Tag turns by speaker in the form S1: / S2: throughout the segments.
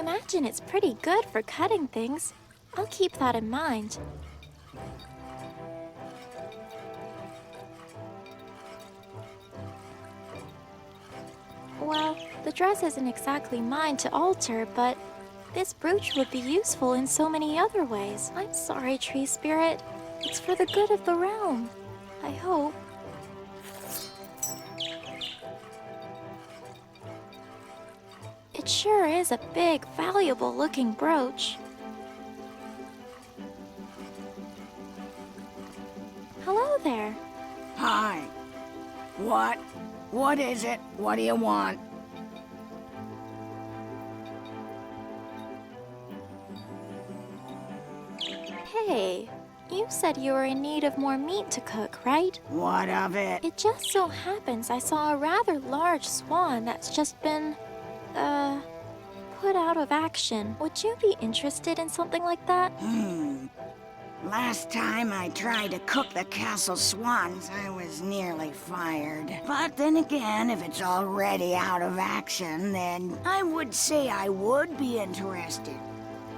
S1: imagine it's pretty good for cutting things. I'll keep that in mind. Well, the dress isn't exactly mine to alter, but this brooch would be useful in so many other ways. I'm sorry, Tree Spirit. It's for the good of the realm. I hope. It sure is a big, valuable-looking brooch. Hello there.
S2: Hi. What? What is it? What do you want?
S1: Hey, you said you were in need of more meat to cook, right?
S2: What of it?
S1: It just so happens I saw a rather large swan that's just been, put out of action. Would you be interested in something like that?
S2: Last time I tried to cook the castle swans, I was nearly fired. But then again, if it's already out of action, then I would say I would be interested.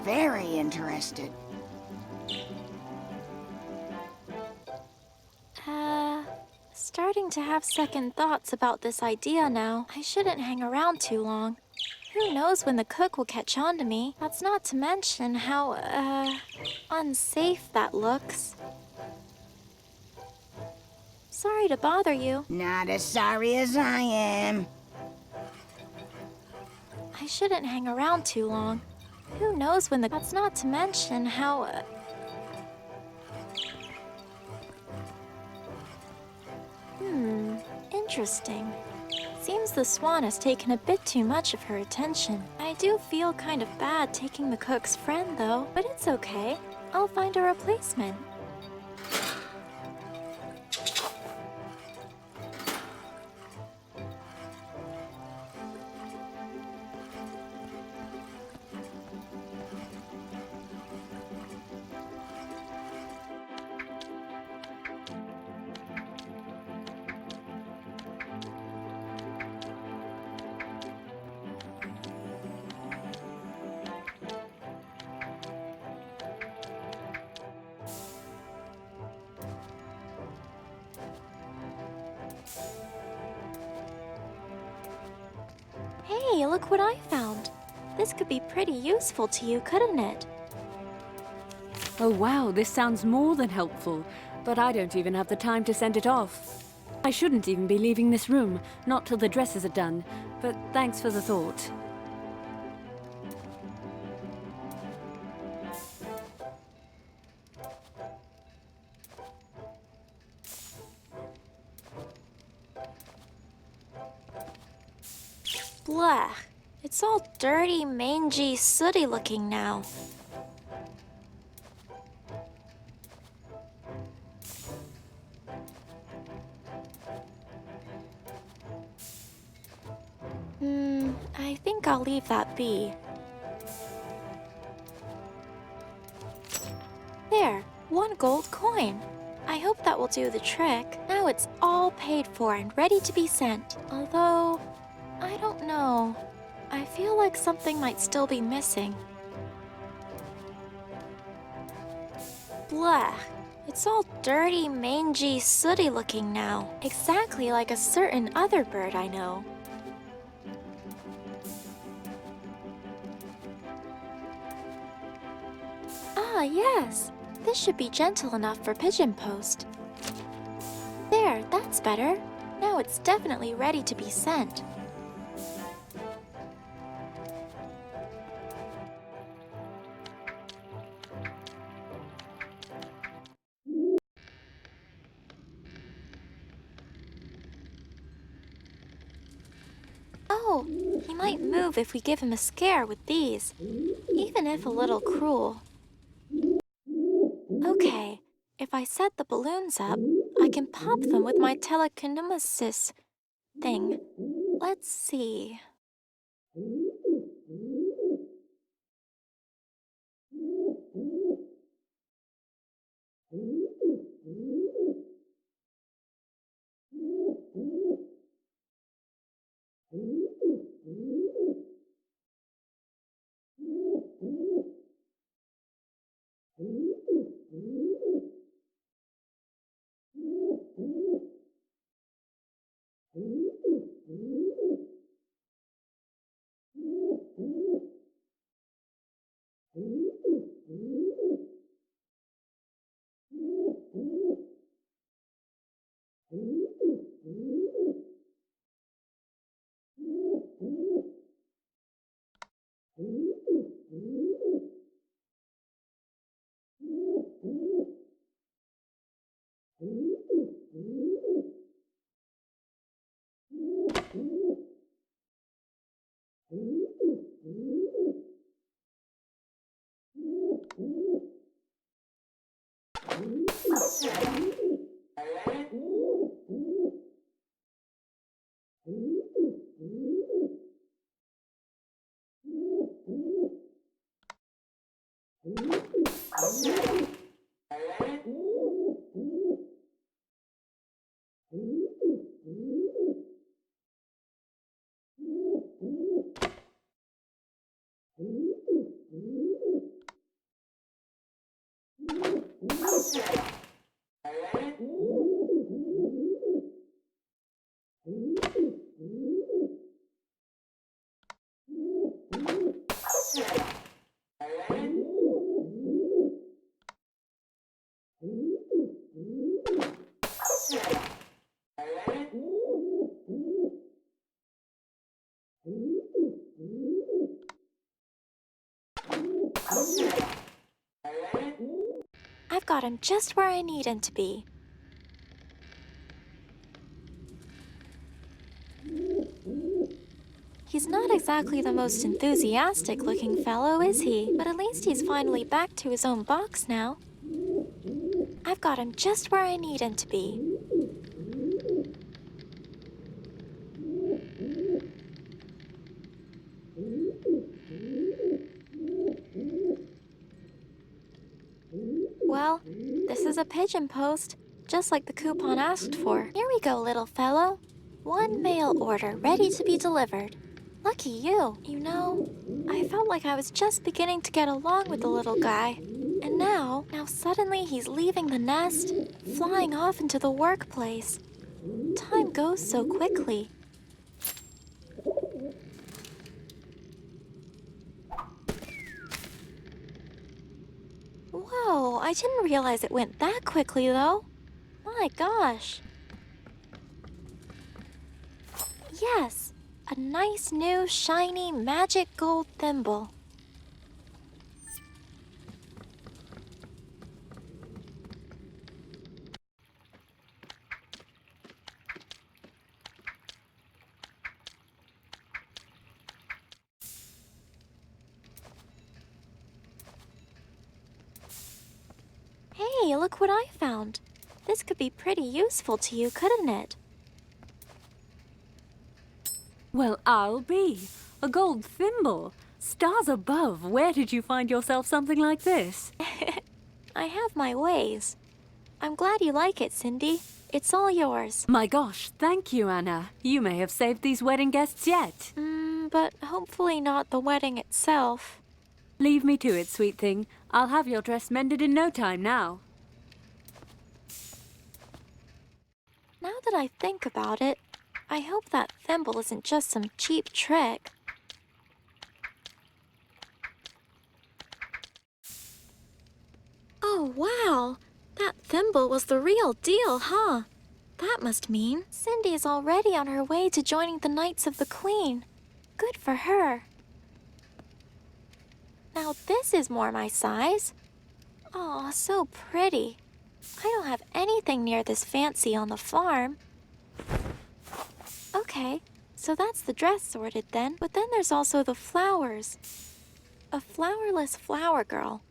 S2: Very interested.
S1: Starting to have second thoughts about this idea now. I shouldn't hang around too long. Who knows when the cook will catch on to me? That's not to mention how, unsafe that looks. Sorry to bother you.
S2: Not as sorry as I am.
S1: I shouldn't hang around too long. Who knows when the... That's not to mention how, Interesting. Seems the swan has taken a bit too much of her attention. I do feel kind of bad taking the cook's friend, though, but it's okay. I'll find a replacement. Hey, look what I found. This could be pretty useful to you, couldn't it?
S3: Oh wow, this sounds more than helpful, but I don't even have the time to send it off. I shouldn't even be leaving this room, not till the dresses are done, but thanks for the thought.
S1: Blah. It's all dirty, mangy, sooty looking now. I think I'll leave that be. There, 1 gold coin. I hope that will do the trick. Now it's all paid for and ready to be sent. Although, I don't know. I feel like something might still be missing. Blah. It's all dirty, mangy, sooty looking now. Exactly like a certain other bird I know. Ah, yes. This should be gentle enough for pigeon post. There, that's better. Now it's definitely ready to be sent. Oh, he might move if we give him a scare with these, even if a little cruel. Okay, if I set the balloons up, I can pop them with my telekinesis thing. Let's see. I've got him just where I need him to be. He's not exactly the most enthusiastic-looking fellow, is he? But at least he's finally back to his own box now. I've got him just where I need him to be. Well, this is a pigeon post, just like the coupon asked for. Here we go, little fellow. One mail order ready to be delivered. Lucky you. You know, I felt like I was just beginning to get along with the little guy. And now suddenly he's leaving the nest, flying off into the workplace. Time goes so quickly. Whoa, I didn't realize it went that quickly, though. My gosh. Yes, a nice new shiny magic gold thimble. Hey, look what I found. This could be pretty useful to you, couldn't it?
S3: Well, I'll be. A gold thimble. Stars above, where did you find yourself something like this?
S1: I have my ways. I'm glad you like it, Cindy. It's all yours.
S3: My gosh, thank you, Anna. You may have saved these wedding guests yet.
S1: But hopefully not the wedding itself.
S3: Leave me to it, sweet thing. I'll have your dress mended in no time now.
S1: Now that I think about it, I hope that thimble isn't just some cheap trick. Oh, wow! That thimble was the real deal, huh? That must mean Cindy is already on her way to joining the Knights of the Queen. Good for her. Now this is more my size. Aw, so pretty. I don't have anything near this fancy on the farm. Okay, so that's the dress sorted then. But then there's also the flowers. A flowerless flower girl.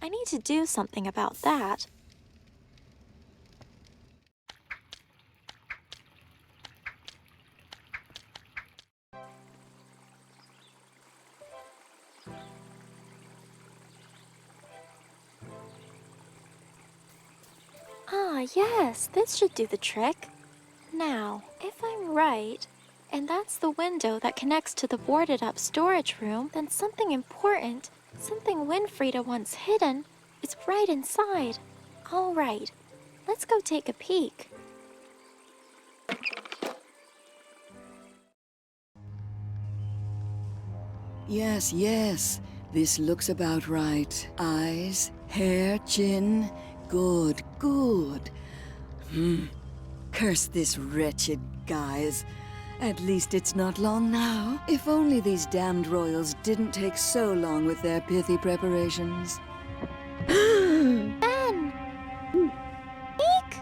S1: I need to do something about that. Ah, yes, this should do the trick. Now, if I'm right, and that's the window that connects to the boarded-up storage room, then something important, something Winfrieda once hidden, is right inside. All right, let's go take a peek.
S4: Yes, yes. This looks about right. Eyes, hair, chin. Good, good. Curse this wretched guise. At least it's not long now. If only these damned royals didn't take so long with their pithy preparations.
S1: Ben! Eek!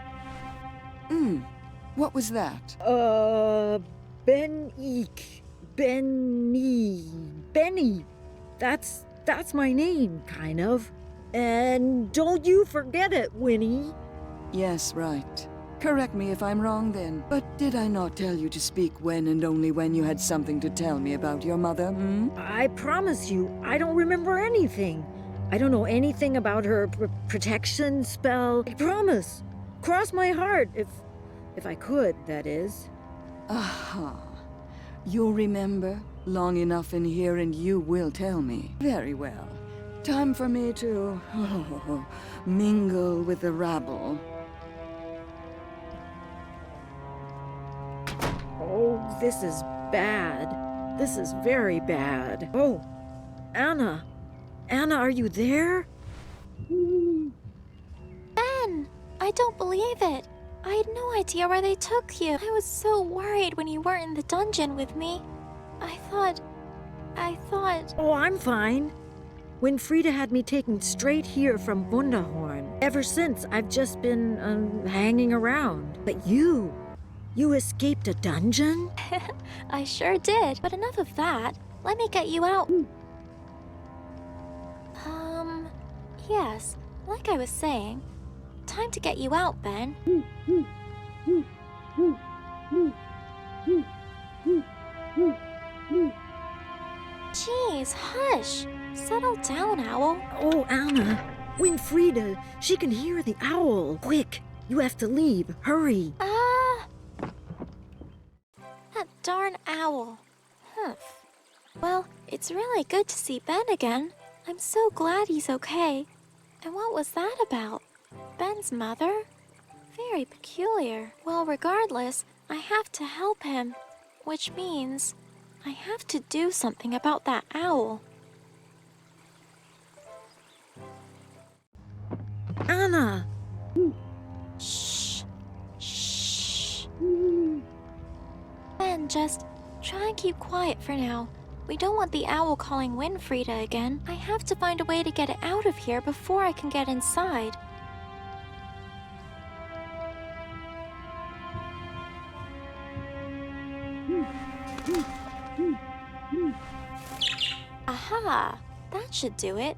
S4: What was that?
S5: Benny. That's my name, kind of. And don't you forget it, Winnie.
S4: Yes, right. Correct me if I'm wrong then. But did I not tell you to speak when and only when you had something to tell me about your mother,
S5: I promise you, I don't remember anything. I don't know anything about her protection spell. I promise. Cross my heart, if I could, that is.
S4: Aha. You'll remember long enough in here and you will tell me. Very well. Time for me to mingle with the rabble.
S5: Oh, this is bad. This is very bad. Oh, Anna. Anna, are you there?
S1: Ben! I don't believe it. I had no idea where they took you. I was so worried when you weren't in the dungeon with me. I thought...
S5: Oh, I'm fine. When Frida had me taken straight here from Wunderhorn. Ever since, I've just been hanging around. But you escaped a dungeon?
S1: I sure did. But enough of that. Let me get you out. Yes. Like I was saying. Time to get you out, Ben. Jeez, hush. Settle down, Owl.
S5: Oh, Anna. When Frida, she can hear the owl. Quick, you have to leave. Hurry.
S1: That darn owl. Humph. Well, it's really good to see Ben again. I'm so glad he's okay. And what was that about? Ben's mother? Very peculiar. Well, regardless, I have to help him. Which means I have to do something about that owl.
S5: Anna.
S1: Shh. Shh. Ben, just try and keep quiet for now. We don't want the owl calling Winfrieda again. I have to find a way to get it out of here before I can get inside. Aha! That should do it.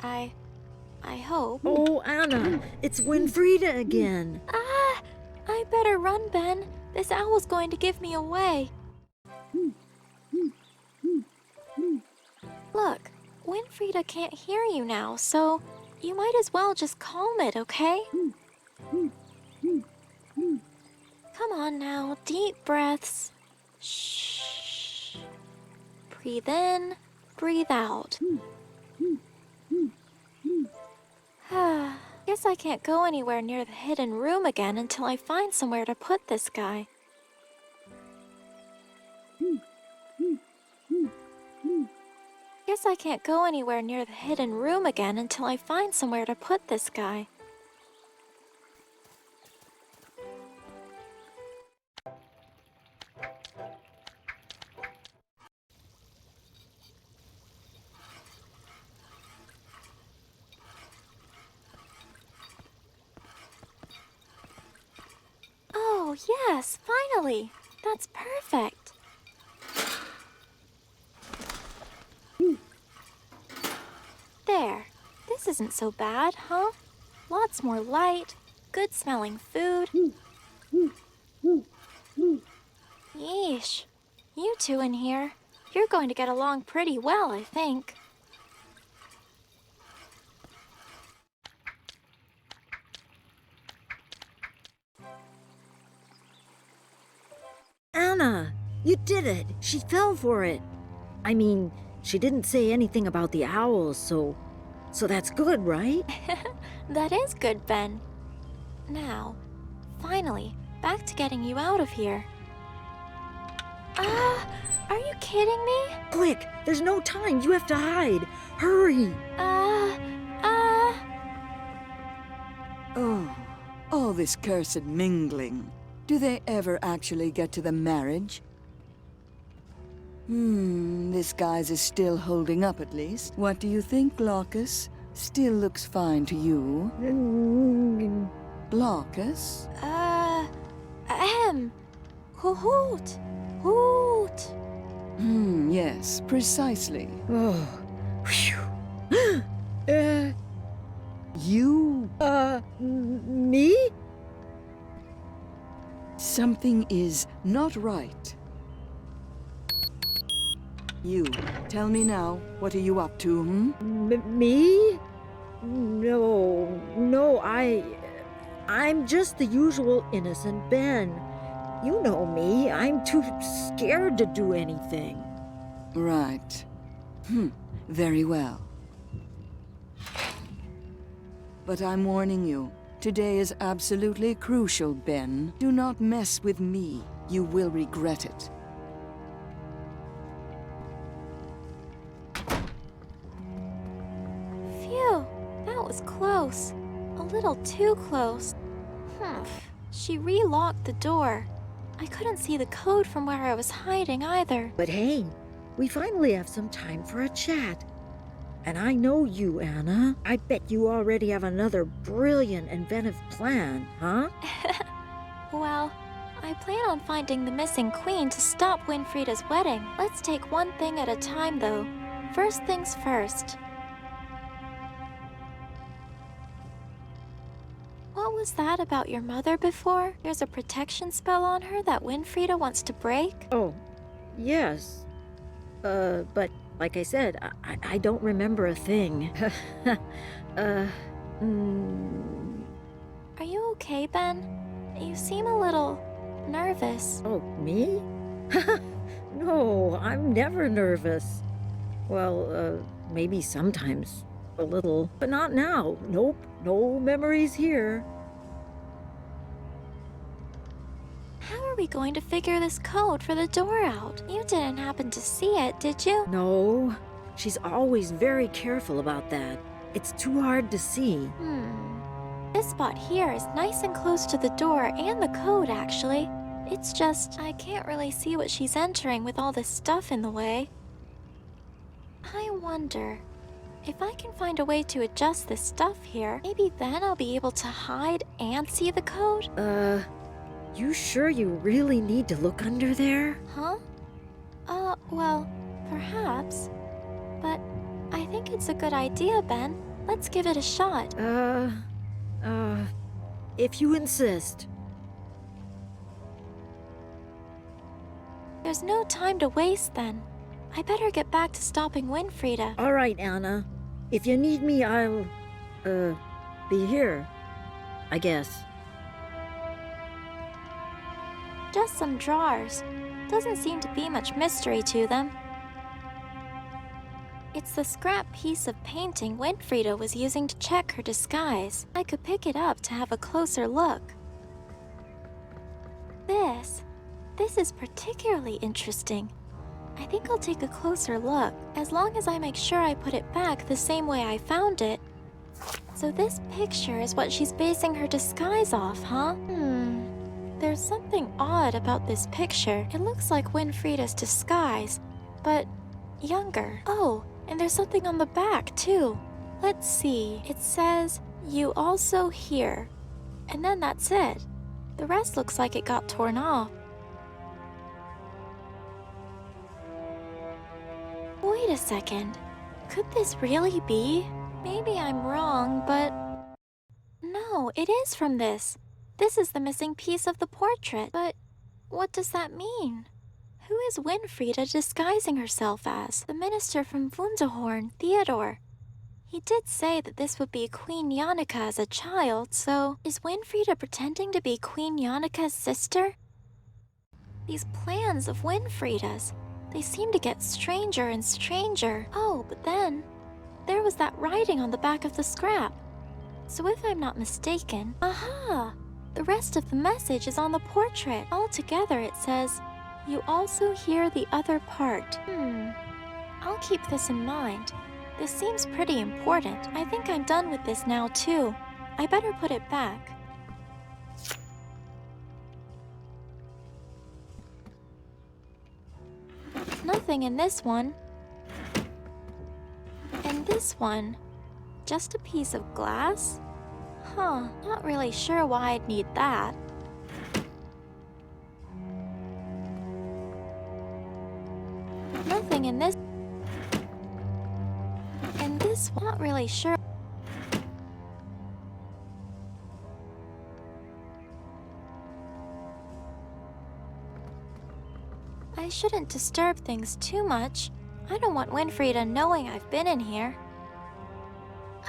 S1: I hope.
S5: Oh, Anna, it's Winfrieda again.
S1: Ah! I better run, Ben. This owl's going to give me away. Look, Winfrieda can't hear you now, so you might as well just calm it, okay? Come on now, deep breaths. Shh. Breathe in, breathe out. Guess I can't go anywhere near the hidden room again until I find somewhere to put this guy. Guess I can't go anywhere near the hidden room again until I find somewhere to put this guy. Oh, yes, finally! That's perfect! There. This isn't so bad, huh? Lots more light, good-smelling food. Yeesh. You two in here, you're going to get along pretty well, I think.
S5: Anna, you did it. She fell for it. I mean, she didn't say anything about the owls, so that's good, right?
S1: That is good, Ben. Now, finally, back to getting you out of here. Are you kidding me?
S5: Quick, there's no time. You have to hide. Hurry.
S4: Oh, all this cursed mingling. Do they ever actually get to the marriage? Disguise is still holding up at least. What do you think, Glaucus? Still looks fine to you. Glaucus?
S1: Hoot. Hoot.
S4: Yes, precisely.
S5: Oh, phew.
S4: You...
S5: Me?
S4: Something is not right. You, tell me now, what are you up to,
S5: Me? No, I'm just the usual innocent Ben. You know me, I'm too scared to do anything.
S4: Right. Very well. But I'm warning you, today is absolutely crucial, Ben. Do not mess with me. You will regret it.
S1: Phew, that was close. A little too close. She re-locked the door. I couldn't see the code from where I was hiding either.
S5: But hey, we finally have some time for a chat. And I know you, Anna. I bet you already have another brilliant, inventive plan, huh?
S1: Well, I plan on finding the missing queen to stop Winfrieda's wedding. Let's take one thing at a time, though. First things first. What was that about your mother before? There's a protection spell on her that Winfrieda wants to break?
S5: Oh, yes. But like I said, I don't remember a thing.
S1: Are you okay, Ben? You seem a little nervous.
S5: Oh, me? No, I'm never nervous. Well, maybe sometimes a little, but not now. Nope, no memories here.
S1: How are we going to figure this code for the door out? You didn't happen to see it, did you?
S5: No, she's always very careful about that. It's too hard to see.
S1: This spot here is nice and close to the door and the code, actually. It's just, I can't really see what she's entering with all this stuff in the way. I wonder, if I can find a way to adjust this stuff here, maybe then I'll be able to hide and see the code?
S5: You sure you really need to look under there?
S1: Huh? Well, perhaps. But I think it's a good idea, Ben. Let's give it a shot.
S5: If you insist.
S1: There's no time to waste then. I better get back to stopping Winfrieda.
S5: All right, Anna. If you need me, I'll, be here, I guess.
S1: Just some drawers. Doesn't seem to be much mystery to them. It's the scrap piece of painting Winfrieda was using to check her disguise. I could pick it up to have a closer look. This is particularly interesting. I think I'll take a closer look, as long as I make sure I put it back the same way I found it. So this picture is what she's basing her disguise off, huh? There's something odd about this picture. It looks like Winfrieda's disguise, but younger. Oh, and there's something on the back, too. Let's see. It says, "You also here." And then that's it. The rest looks like it got torn off. Wait a second. Could this really be? Maybe I'm wrong, but... No, it is from this. This is the missing piece of the portrait. But what does that mean? Who is Winfrieda disguising herself as? The minister from Wunderhorn, Theodore. He did say that this would be Queen Yannicka as a child, so is Winfrieda pretending to be Queen Yannika's sister? These plans of Winfrieda's, they seem to get stranger and stranger. Oh, but then, there was that writing on the back of the scrap. So if I'm not mistaken, aha! The rest of the message is on the portrait. Altogether it says, "You also hear the other part." I'll keep this in mind. This seems pretty important. I think I'm done with this now, too. I better put it back. Nothing Nothing in this one. And this one. Just a piece of glass? Huh, not really sure why I'd need that. Nothing in this. And this one, not really sure. I shouldn't disturb things too much. I don't want Winfrieda knowing I've been in here.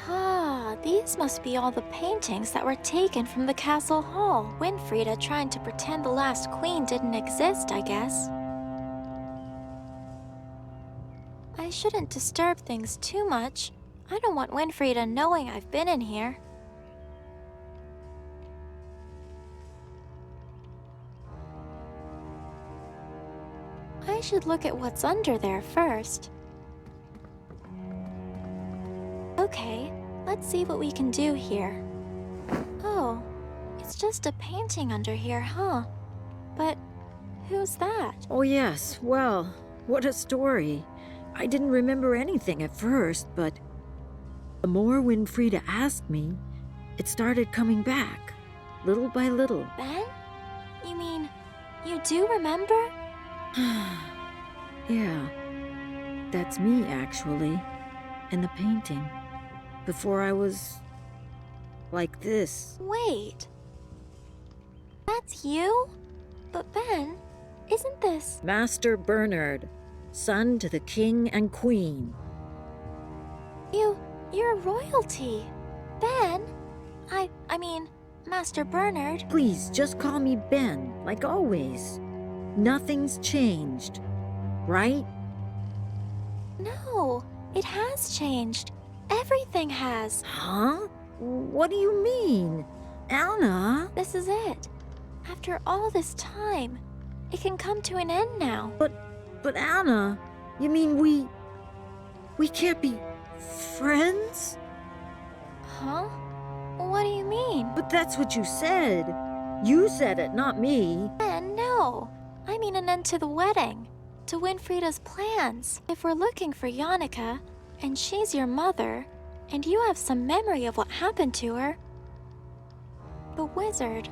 S1: Ah, these must be all the paintings that were taken from the castle hall. Winfrieda trying to pretend the last queen didn't exist, I guess. I shouldn't disturb things too much. I don't want Winfrieda knowing I've been in here. I should look at what's under there first. Okay, let's see what we can do here. Oh, it's just a painting under here, huh? But who's that?
S5: Oh, yes. Well, what a story. I didn't remember anything at first, but the more Winfrieda asked me, it started coming back, little by little.
S1: Ben? You mean, you do remember?
S5: Yeah, that's me, actually, in the painting. Before I was like this.
S1: Wait. That's you? But Ben, isn't this...
S5: Master Bernard, son to the king and queen.
S1: You're royalty. Ben? I mean, Master Bernard.
S5: Please, just call me Ben, like always. Nothing's changed, right?
S1: No, it has changed. Everything has.
S5: Huh? What do you mean? Anna?
S1: This is it. After all this time, it can come to an end now.
S5: But Anna, you mean we can't be friends?
S1: Huh? What do you mean?
S5: But that's what you said. You said it, not me.
S1: Ben, no. I mean an end to the wedding. To Winfrieda's plans. If we're looking for Yannicka, and she's your mother, and you have some memory of what happened to her. The wizard,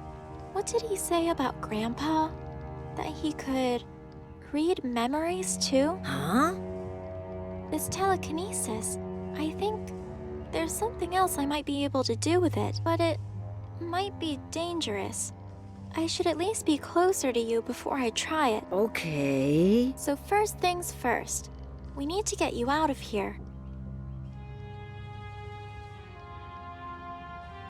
S1: what did he say about Grandpa? That he could read memories too?
S5: Huh?
S1: This telekinesis, I think there's something else I might be able to do with it, but it might be dangerous. I should at least be closer to you before I try it.
S5: Okay.
S1: So first things first, we need to get you out of here.